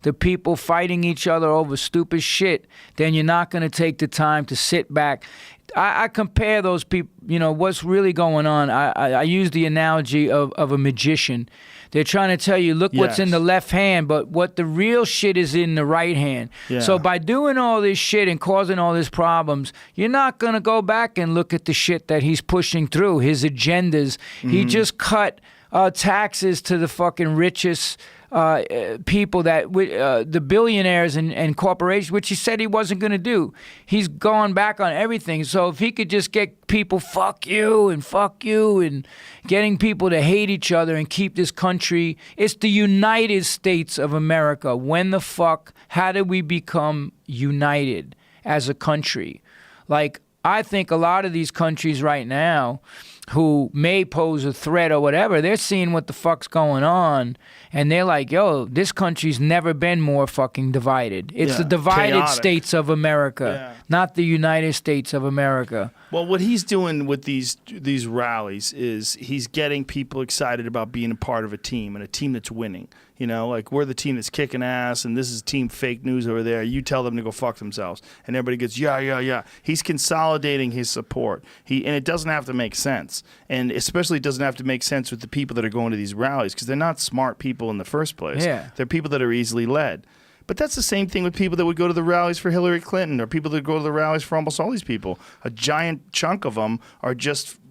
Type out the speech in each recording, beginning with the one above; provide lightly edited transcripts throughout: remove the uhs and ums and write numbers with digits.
the people fighting each other over stupid shit, then you're not going to take the time to sit back. I compare those people, you know, what's really going on. I use the analogy of a magician. They're trying to tell you, look what's in the left hand, but what the real shit is in the right hand. Yeah. So by doing all this shit and causing all these problems, you're not going to go back and look at the shit that he's pushing through, his agendas. He just cut taxes to the fucking richest people, that the billionaires and corporations, which he said he wasn't going to do. He's gone back on everything. So if he could just get people fuck you and getting people to hate each other and keep this country, it's the United States of America. When the fuck, how did we become united as a country? Like, I think a lot of these countries right now who may pose a threat or whatever, they're seeing what the fuck's going on, and they're like, yo, this country's never been more fucking divided. It's the divided chaotic states of America, not the United States of America. Well, what he's doing with these rallies is he's getting people excited about being a part of a team, and a team that's winning. You know, like, we're the team that's kicking ass, and this is team fake news over there. You tell them to go fuck themselves. And everybody gets, yeah. He's consolidating his support. And it doesn't have to make sense. And especially it doesn't have to make sense with the people that are going to these rallies, because they're not smart people in the first place. Yeah. They're people that are easily led. But that's the same thing with people that would go to the rallies for Hillary Clinton, or people that go to the rallies for almost all these people. A giant chunk of them are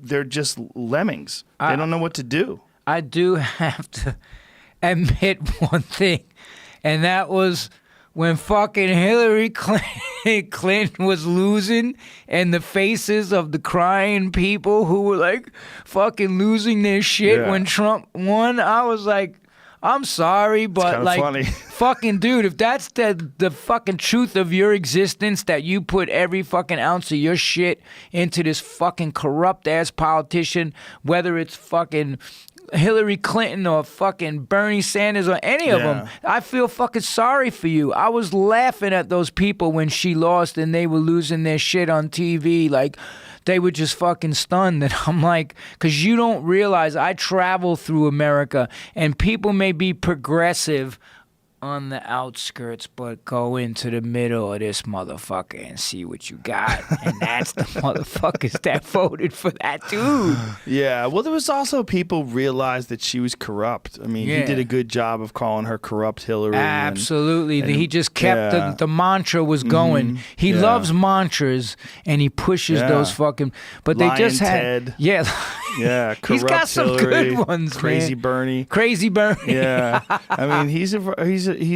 they're just lemmings. They don't know what to do. I do have to admit one thing, and that was when fucking Hillary Clinton was losing, and the faces of the crying people who were like fucking losing their shit when Trump won. I was like, I'm sorry, but like, funny. Fucking dude, if that's the fucking truth of your existence, that you put every fucking ounce of your shit into this fucking corrupt ass politician, whether it's fucking Hillary Clinton or fucking Bernie Sanders or any of them, I feel fucking sorry for you. I was laughing at those people when she lost and they were losing their shit on TV. Like, they were just fucking stunned. And I'm like, because you don't realize I travel through America, and people may be progressive on the outskirts, but go into the middle of this motherfucker and see what you got. And that's the motherfuckers that voted for that dude. Yeah, well, there was also people realized that she was corrupt. I mean, he did a good job of calling her corrupt Hillary. Absolutely. And he just kept the mantra was going. He loves mantras, and he pushes those fucking, but Lion they just Ted. had, yeah, corrupt he's got some Hillary, good ones, Crazy man. Bernie. Yeah. I mean, he's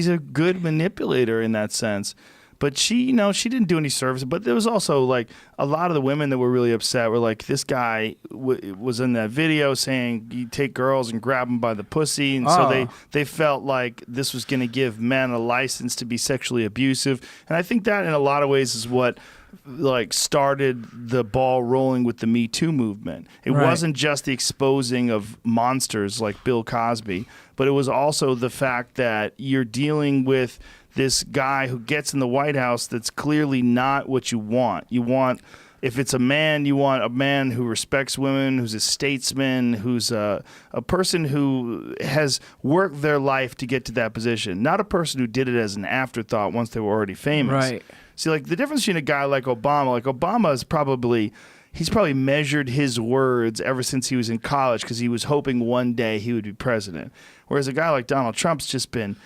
a good manipulator in that sense. But she didn't do any service. But there was also, like, a lot of the women that were really upset were like, this guy was in that video saying you take girls and grab them by the pussy. And so they felt like this was going to give men a license to be sexually abusive. And I think that in a lot of ways is what, like, started the ball rolling with the Me Too movement. It wasn't just the exposing of monsters like Bill Cosby, but it was also the fact that you're dealing with this guy who gets in the White House that's clearly not what you want. You want, if it's a man, you want a man who respects women, who's a statesman, who's a person who has worked their life to get to that position, not a person who did it as an afterthought once they were already famous. Right. See, like, the difference between a guy like Obama is he's probably measured his words ever since he was in college, because he was hoping one day he would be president. Whereas a guy like Donald Trump's just been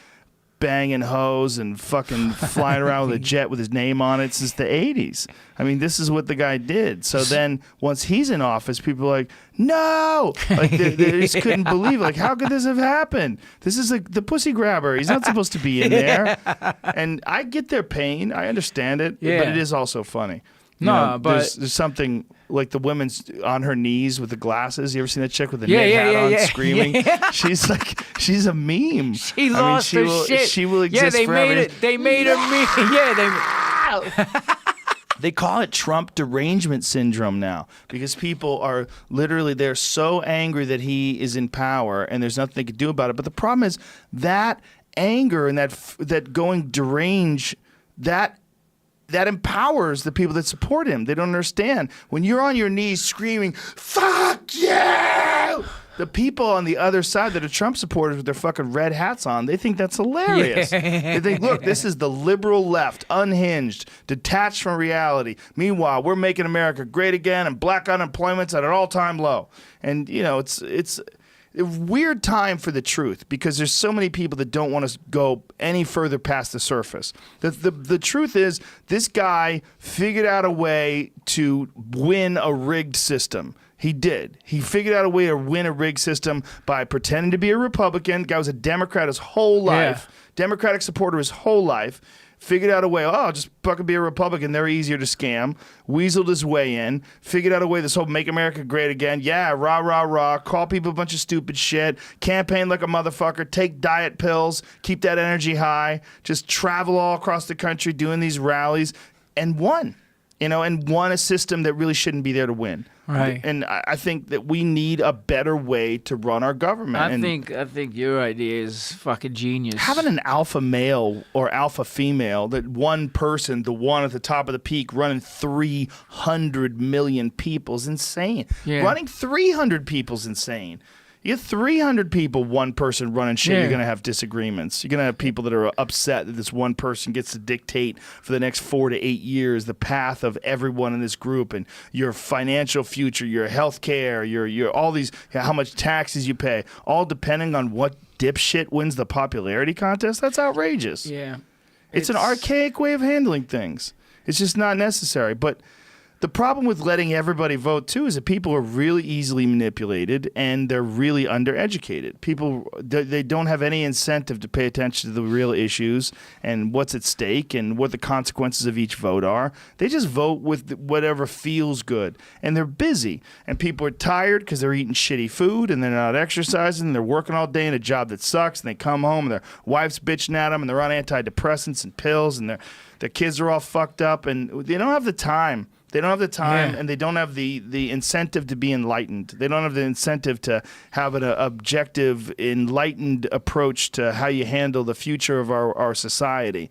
banging hoes and fucking flying around with a jet with his name on it since the 80s. I mean, this is what the guy did. So then once he's in office, people are like, no! Like, they just couldn't believe it. Like, how could this have happened? This is the pussy grabber. He's not supposed to be in there. And I get their pain. I understand it. But it is also funny. But there's something like the woman's on her knees with the glasses. You ever seen that chick with the knit hat on screaming? Yeah. She's a meme. She lost her shit. She will exist forever. They made her meme. Yeah, They call it Trump derangement syndrome now, because people are literally, they're so angry that he is in power and there's nothing they can do about it. But the problem is that anger and that going deranged, that empowers the people that support him. They don't understand. When you're on your knees screaming, fuck you! The people on the other side that are Trump supporters with their fucking red hats on, they think that's hilarious. They think, look, this is the liberal left, unhinged, detached from reality. Meanwhile, we're making America great again, and black unemployment's at an all-time low. And, you know, it's a weird time for the truth because there's so many people that don't want to go any further past the surface. The truth is this guy figured out a way to win a rigged system. He did. He figured out a way to win a rigged system by pretending to be a Republican. The guy was a Democrat his whole life, Democratic supporter his whole life. Figured out a way, I'll just fucking be a Republican. They're easier to scam. Weaseled his way in. Figured out a way, this whole make America great again. Yeah, rah, rah, rah. Call people a bunch of stupid shit. Campaign like a motherfucker. Take diet pills. Keep that energy high. Just travel all across the country doing these rallies. And won. You know, and won a system that really shouldn't be there to win. Right. And I think that we need a better way to run our government. I think your idea is fucking genius. Having an alpha male or alpha female, that one person, the one at the top of the peak, running 300 million people is insane. Yeah. Running 300 people is insane. You get 300 people, one person running shit, Yeah. you're going to have disagreements. You're going to have people that are upset that this one person gets to dictate for the next 4 to 8 years the path of everyone in this group and your financial future, your health care, your all these, how much taxes you pay, all depending on what dipshit wins the popularity contest. That's outrageous. Yeah. It's an archaic way of handling things. It's just not necessary. But the problem with letting everybody vote, too, is that people are really easily manipulated and they're really undereducated. People, they don't have any incentive to pay attention to the real issues and what's at stake and what the consequences of each vote are. They just vote with whatever feels good. And they're busy. And people are tired because they're eating shitty food and they're not exercising. And they're working all day in a job that sucks. And they come home and their wife's bitching at them and they're on antidepressants and pills and their kids are all fucked up. And they don't have the time. They don't have the time, and they don't have the incentive to be enlightened. They don't have the incentive to have an objective, enlightened approach to how you handle the future of our society.